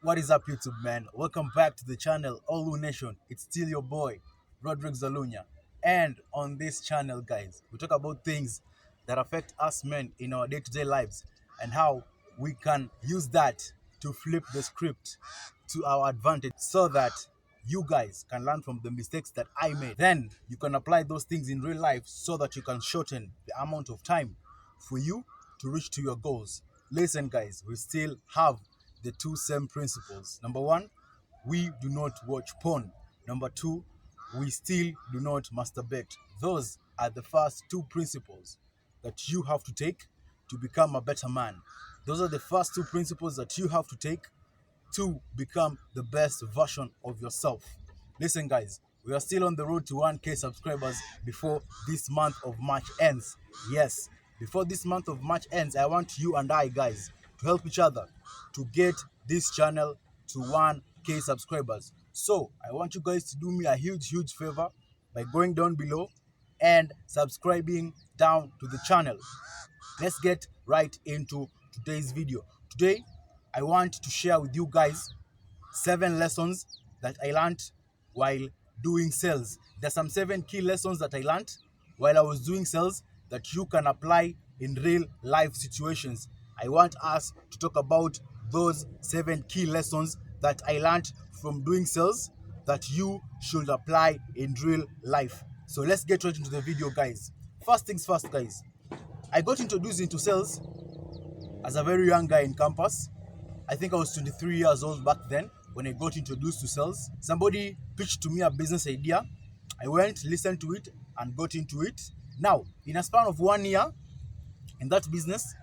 What is up, YouTube man? Welcome back to the channel, Olu Nation. It's still your boy, Roderick Zalunya. And on this channel, guys, we talk about things that affect us men in our day-to-day lives and how we can use that to flip the script to our advantage so that you guys can learn from the mistakes that I made. Then you can apply those things in real life so that you can shorten the amount of time for you to reach to your goals. Listen, guys, we still have the two same principles. Number one, we do not watch porn. Number two, we still do not masturbate. Those are the first two principles that you have to take to become a better man. Those are the first two principles that you have to take to become the best version of yourself. Listen, guys, we are still on the road to 1K subscribers before this month of March ends. Yes, before this month of March ends, I want you and I, guys, to help each other to get this channel to 1K subscribers. So, I want you guys to do me a huge favor by going down below and subscribing down to the channel. Let's get right into today's video. Today, I want to share with you guys 7 lessons that I learned while doing sales. There's some 7 key lessons that I learned while I was doing sales that you can apply in real life situations. I want us to talk about those 7 key lessons that I learned from doing sales that you should apply in real life. So let's get right into the video, guys. First things first, guys. I got introduced into sales as a very young guy in campus. I think I was 23 years old back then when I got introduced to sales. Somebody pitched to me a business idea. I went, listened to it, and got into it. Now, in a span of 1 year in that business,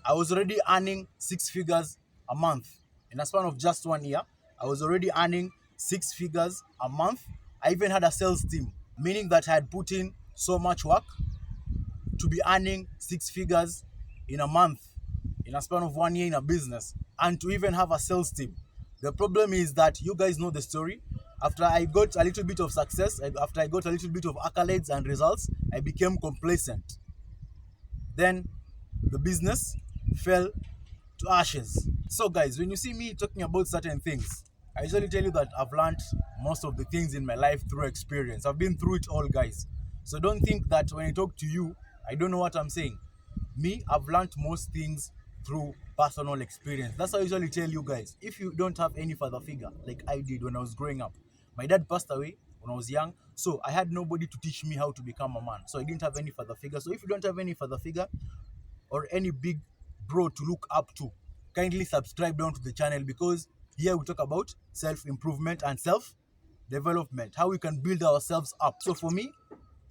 I was already earning 6 figures a month. In a span of just 1 year, I was already earning 6 figures a month. I even had a sales team, meaning that I had put in so much work to be earning 6 figures in a month, in a span of 1 year in a business, and to even have a sales team. The problem is that you guys know the story. After I got a little bit of success, after I got a little bit of accolades and results, I became complacent. Then the business fell to ashes. So, guys, when you see me talking about certain things, I usually tell you that I've learned most of the things in my life through experience. I've been through it all, guys. So don't think that when I talk to you, I don't know what I'm saying. Me, I've learned most things through personal experience. That's why I usually tell you guys, if you don't have any father figure like I did when I was growing up. My dad passed away when I was young, so I had nobody to teach me how to become a man. So I didn't have any father figure. So if you don't have any father figure or any big bro to look up to, kindly subscribe down to the channel, because here we talk about self-improvement and self-development, how we can build ourselves up. So for me,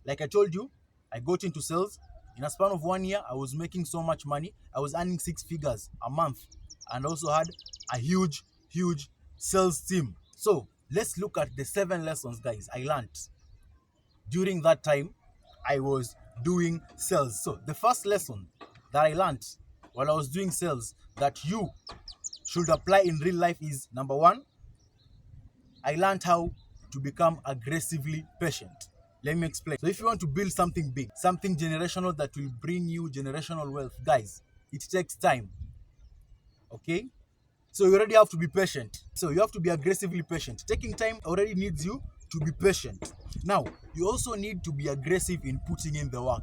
like I told you, I got into sales. In a span of 1 year, I was making so much money. I was earning 6 figures a month and also had a huge sales team. So let's look at the 7 lessons, guys, I learned during that time I was doing sales. So the first lesson that I learned while I was doing sales that you should apply in real life is, number one, I learned how to become aggressively patient. Let me explain. So if you want to build something big, something generational that will bring you generational wealth, guys, it takes time. Okay? So you already have to be patient. So you have to be aggressively patient. Taking time already needs you to be patient. Now, you also need to be aggressive in putting in the work.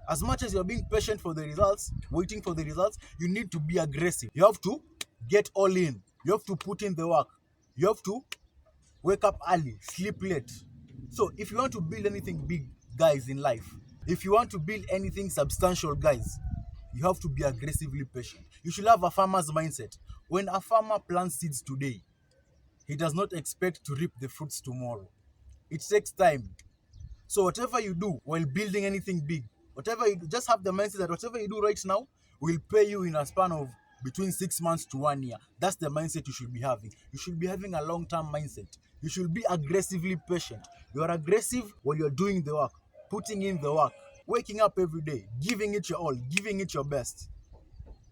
As much as you're being patient for the results, waiting for the results, you need to be aggressive. You have to get all in. You have to put in the work. You have to wake up early, sleep late. So if you want to build anything big, guys, in life, if you want to build anything substantial, guys, you have to be aggressively patient. You should have a farmer's mindset. When a farmer plants seeds today, he does not expect to reap the fruits tomorrow. It takes time. So whatever you do while building anything big, whatever you do, just have the mindset that whatever you do right now will pay you in a span of between 6 months to 1 year. That's the mindset you should be having. You should be having a long-term mindset. You should be aggressively patient. You are aggressive while you're doing the work, putting in the work, waking up every day, giving it your all, giving it your best.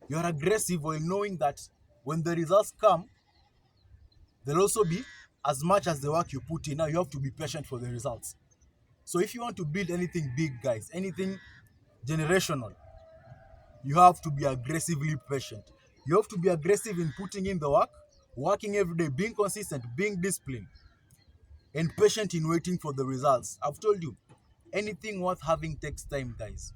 You are aggressive while knowing that when the results come, there'll also be as much as the work you put in. Now you have to be patient for the results. So if you want to build anything big, guys, anything generational, you have to be aggressively patient. You have to be aggressive in putting in the work working every day, being consistent, being disciplined, and patient in waiting for the results. I've told you, anything worth having takes time, guys.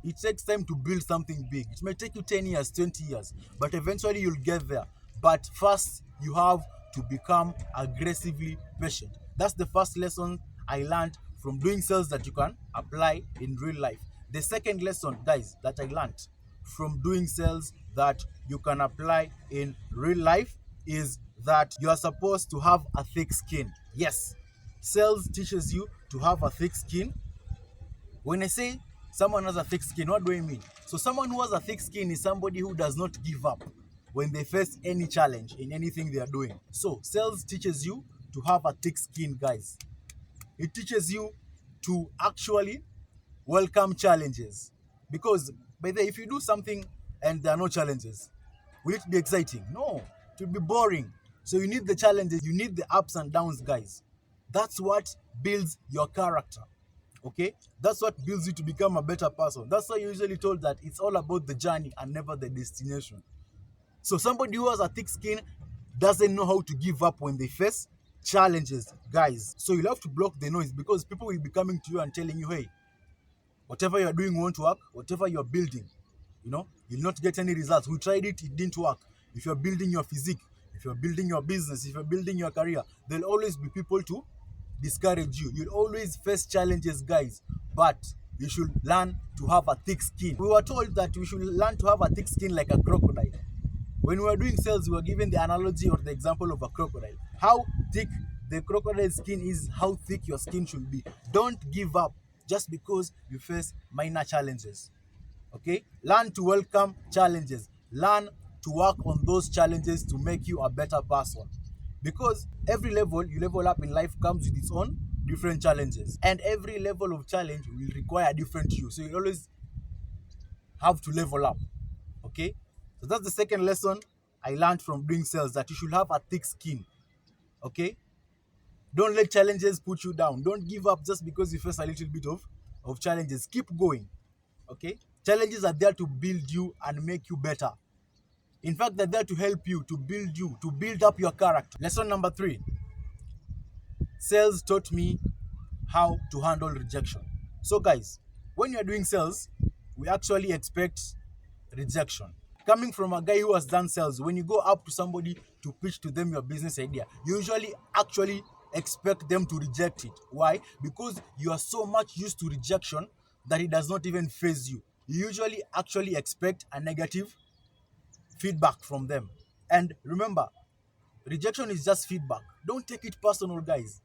It takes time to build something big. It may take you 10 years, 20 years, but eventually you'll get there. But first, you have to become aggressively patient. That's the first lesson I learned from doing sales that you can apply in real life. The second lesson, guys, that I learned from doing sales that you can apply in real life is that you are supposed to have a thick skin. Yes, sales teaches you to have a thick skin. When I say someone has a thick skin, what do I mean? So someone who has a thick skin is somebody who does not give up when they face any challenge in anything they are doing. So sales teaches you to have a thick skin, guys. It teaches you to actually welcome challenges. Because by the way, if you do something and there are no challenges, will it be exciting? No, it will be boring. So you need the challenges, you need the ups and downs, guys. That's what builds your character. Okay, that's what builds you to become a better person. That's why you're usually told that it's all about the journey and never the destination. So somebody who has a thick skin doesn't know how to give up when they face challenges, guys. So you'll have to block the noise, because people will be coming to you and telling you, hey, whatever you're doing won't work, whatever you're building, you'll not get any results. We tried it, it didn't work. If you're building your physique, if you're building your business, if you're building your career, there'll always be people to discourage you. You'll always face challenges, guys, but you should learn to have a thick skin. We were told that we should learn to have a thick skin like a crocodile. When we were doing sales, we were given the analogy or the example of a crocodile. How thick the crocodile skin is, how thick your skin should be. Don't give up just because you face minor challenges. Okay? Learn to welcome challenges. Learn to work on those challenges to make you a better person. Because every level you level up in life comes with its own different challenges. And every level of challenge will require a different you. So you always have to level up. Okay? So that's the second lesson I learned from doing sales, that you should have a thick skin. Okay? Don't let challenges put you down. Don't give up just because you face a little bit of challenges. Keep going. Okay? Challenges are there to build you and make you better. In fact, they're there to help you, to build up your character. Lesson number 3. Sales taught me how to handle rejection. So guys, when you're doing sales, we actually expect rejection. Coming from a guy who has done sales, when you go up to somebody to pitch to them your business idea, you usually actually expect them to reject it. Why? Because you are so much used to rejection that it does not even faze you. You usually actually expect a negative feedback from them. And remember, rejection is just feedback. Don't take it personal, guys.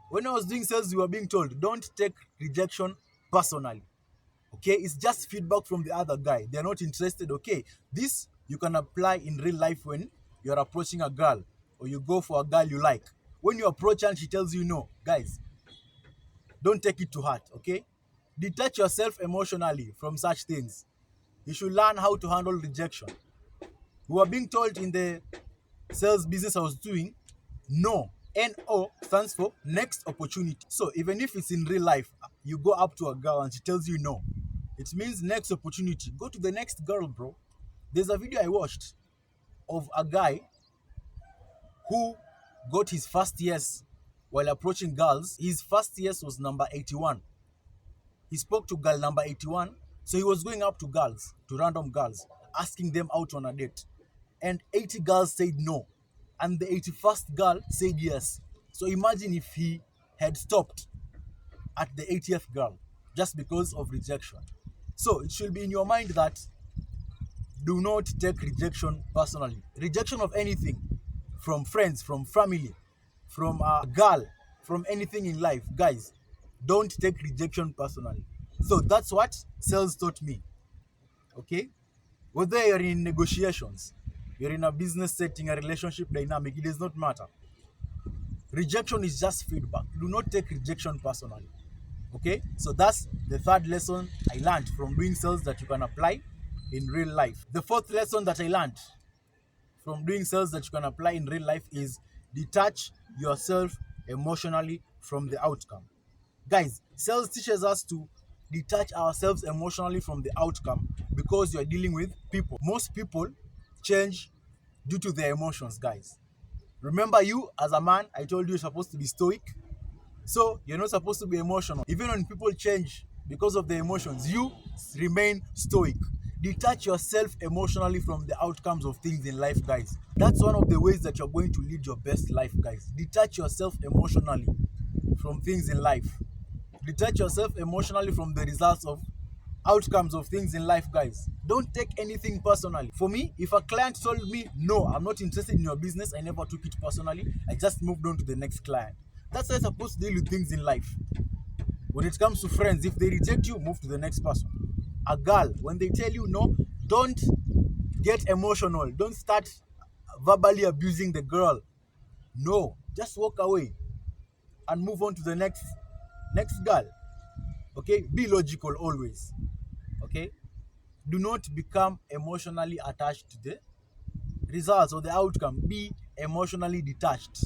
When I was doing sales, we were being told, don't take rejection personally. Okay, it's just feedback from the other guy. They're not interested. Okay, this you can apply in real life when you're approaching a girl or you go for a girl you like. When you approach her and she tells you no, guys, don't take it to heart. Okay, detach yourself emotionally from such things. You should learn how to handle rejection. We were being told in the sales business I was doing, no. NO stands for next opportunity. So even if it's in real life, you go up to a girl and she tells you no, it means next opportunity. Go to the next girl, bro. There's a video I watched of a guy who got his first yes while approaching girls. His first yes was number 81. He spoke to girl number 81. So he was going up to girls, to random girls, asking them out on a date. And 80 girls said no. And the 81st girl said yes. So imagine if he had stopped at the 80th girl just because of rejection. So it should be in your mind that do not take rejection personally. Rejection of anything, from friends, from family, from a girl, from anything in life, guys, don't take rejection personally. So that's what sales taught me. Okay? Whether you're in negotiations, you're in a business setting, a relationship dynamic, it does not matter. Rejection is just feedback. Do not take rejection personally. Okay? So that's the third lesson I learned from doing sales that you can apply in real life. The fourth lesson that I learned from doing sales that you can apply in real life is detach yourself emotionally from the outcome. Guys, sales teaches us to detach ourselves emotionally from the outcome because you're dealing with people. Most people change due to their emotions, guys. Remember, you as a man, I told you you're supposed to be stoic. So you're not supposed to be emotional. Even when people change because of their emotions, you remain stoic. Detach yourself emotionally from the outcomes of things in life, guys. That's one of the ways that you're going to lead your best life, guys. Detach yourself emotionally from things in life. Detach yourself emotionally from the results of outcomes of things in life, guys. Don't take anything personally. For me, if a client told me, no, I'm not interested in your business, I never took it personally. I just moved on to the next client. That's how you're supposed to deal with things in life. When it comes to friends, if they reject you, move to the next person. A girl, when they tell you no, don't get emotional. Don't start verbally abusing the girl. No, just walk away and move on to the next girl. Okay, be logical always. Okay, do not become emotionally attached to the results or the outcome. Be emotionally detached.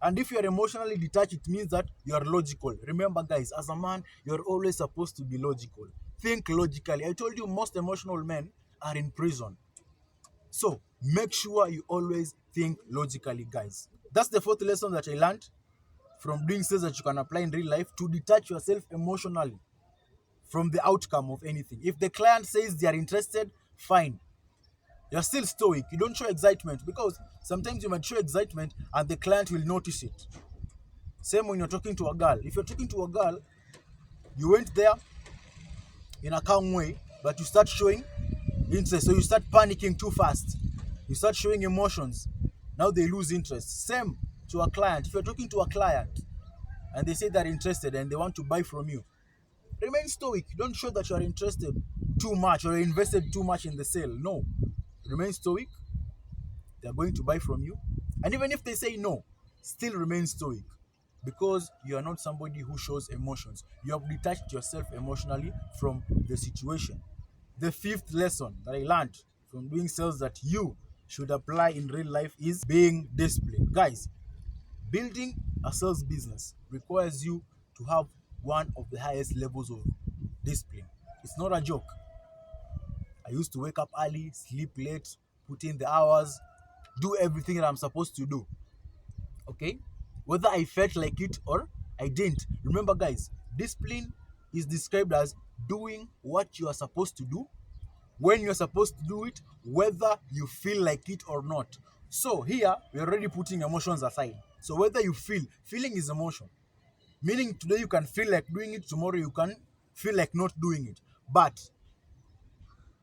And if you're emotionally detached, it means that you're logical. Remember, guys, as a man, you're always supposed to be logical. Think logically. I told you most emotional men are in prison. So make sure you always think logically, guys. That's the fourth lesson that I learned from doing sales that you can apply in real life, to detach yourself emotionally from the outcome of anything. If the client says they are interested, fine. You're still stoic. You don't show excitement, because sometimes you might show excitement and the client will notice it. Same when you're talking to a girl. If you're talking to a girl, you went there in a calm way, but you start showing interest. So you start panicking too fast. You start showing emotions. Now they lose interest. Same to a client. If you're talking to a client and they say they're interested and they want to buy from you, remain stoic. Don't show that you are interested too much or invested too much in the sale. No. Remain stoic. They're going to buy from you. And even if they say no, still remain stoic, because you are not somebody who shows emotions. You have detached yourself emotionally from the situation. The fifth lesson that I learned from doing sales that you should apply in real life is being disciplined. Guys, building a sales business requires you to have one of the highest levels of discipline. It's not a joke. I used to wake up early, sleep late, put in the hours, do everything that I'm supposed to do. Okay? Whether I felt like it or I didn't. Remember, guys, discipline is described as doing what you are supposed to do when you're supposed to do it, whether you feel like it or not. So here we're already putting emotions aside. So whether you feeling is emotion. Meaning today you can feel like doing it, tomorrow you can feel like not doing it. But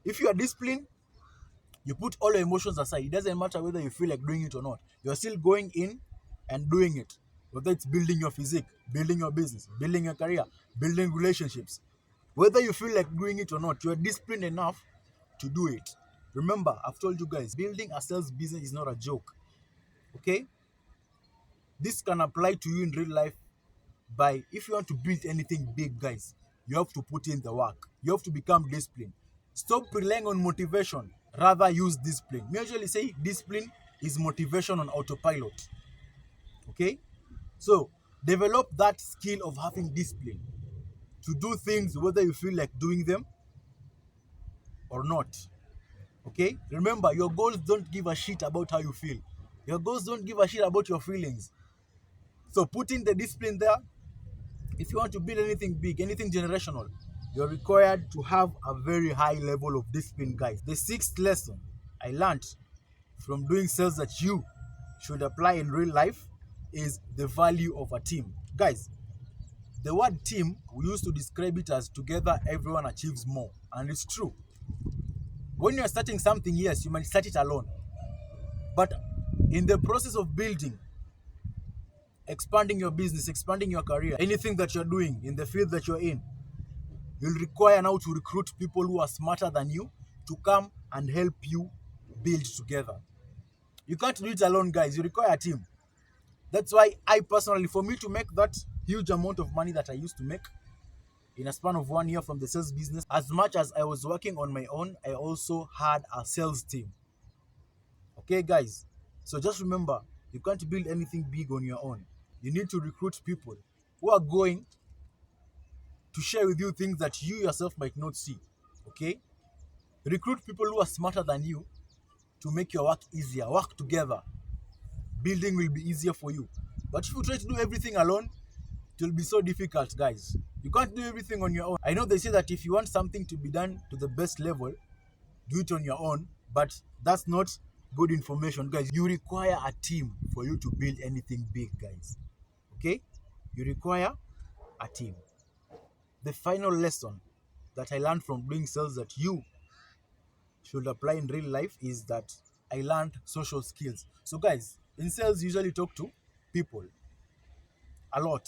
if you are disciplined, you put all your emotions aside. It doesn't matter whether you feel like doing it or not. You're still going in and doing it. Whether it's building your physique, building your business, building your career, building relationships. Whether you feel like doing it or not, you're disciplined enough to do it. Remember, I've told you guys, building a sales business is not a joke. Okay? This can apply to you in real life by, if you want to build anything big, guys, you have to put in the work. You have to become disciplined. Stop relying on motivation. Rather use discipline. We usually say discipline is motivation on autopilot. Okay? So develop that skill of having discipline to do things whether you feel like doing them or not. Okay? Remember, your goals don't give a shit about how you feel. Your goals don't give a shit about your feelings. So put in the discipline there. If you want to build anything big, anything generational, you're required to have a very high level of discipline, guys. The sixth lesson I learned from doing sales that you should apply in real life is the value of a team. Guys, the word team, we used to describe it as together everyone achieves more. And it's true. When you're starting something, yes, you might start it alone. But in the process of building, expanding your business, expanding your career, anything that you're doing in the field that you're in, you'll require now to recruit people who are smarter than you to come and help you build together. You can't do it alone, guys. You require a team. That's why I personally, for me to make that huge amount of money that I used to make in a span of 1 year from the sales business, as much as I was working on my own, I also had a sales team. Okay, guys? So just remember, you can't build anything big on your own. You need to recruit people who are going to share with you things that you yourself might not see. Okay? Recruit people who are smarter than you to make your work easier. Work together. building will be easier for you. But if you try to do everything alone, it will be so difficult, guys. You can't do everything on your own. I know they say that if you want something to be done to the best level, do it on your own, but that's not good information, guys. You require a team for you to build anything big, guys. Okay? You require a team. The final lesson that I learned from doing sales that you should apply in real life is that I learned social skills. So, guys, in sales, you usually talk to people a lot.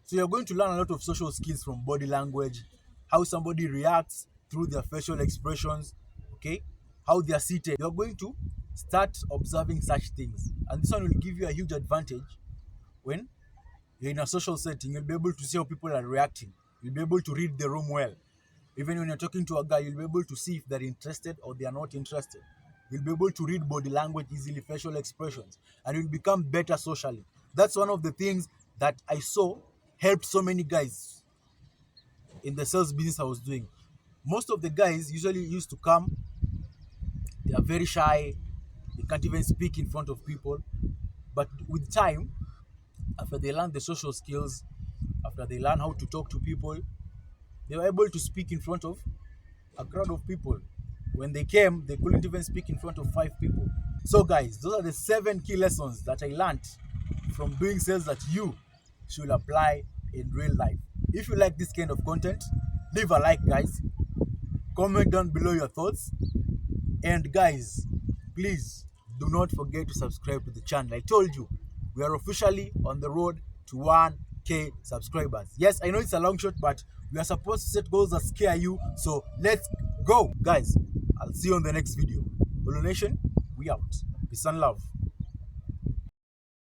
So, you're going to learn a lot of social skills from body language, how somebody reacts through their facial expressions, okay, how they are seated. You're going to start observing such things, and this one will give you a huge advantage when you're in a social setting. You'll be able to see how people are reacting, you'll be able to read the room well. Even when you're talking to a guy, you'll be able to see if they're interested or they are not interested. You'll be able to read body language easily, facial expressions, and you'll become better socially. That's one of the things that I saw helped so many guys in the sales business I was doing. Most of the guys usually used to come, they are very shy, they can't even speak in front of people. But with time, after they learn the social skills, after they learn how to talk to people, they were able to speak in front of a crowd of people. When they came, they couldn't even speak in front of 5 people. So, guys, those are the 7 key lessons that I learned from doing sales that you should apply in real life. If you like this kind of content, leave a like, guys. Comment down below your thoughts. And, guys, please do not forget to subscribe to the channel. I told you, we are officially on the road to 1K subscribers. Yes, I know it's a long shot, but we are supposed to set goals that scare you. So let's go, guys. I'll see you on the next video. Olu Nation, we out. Peace and love.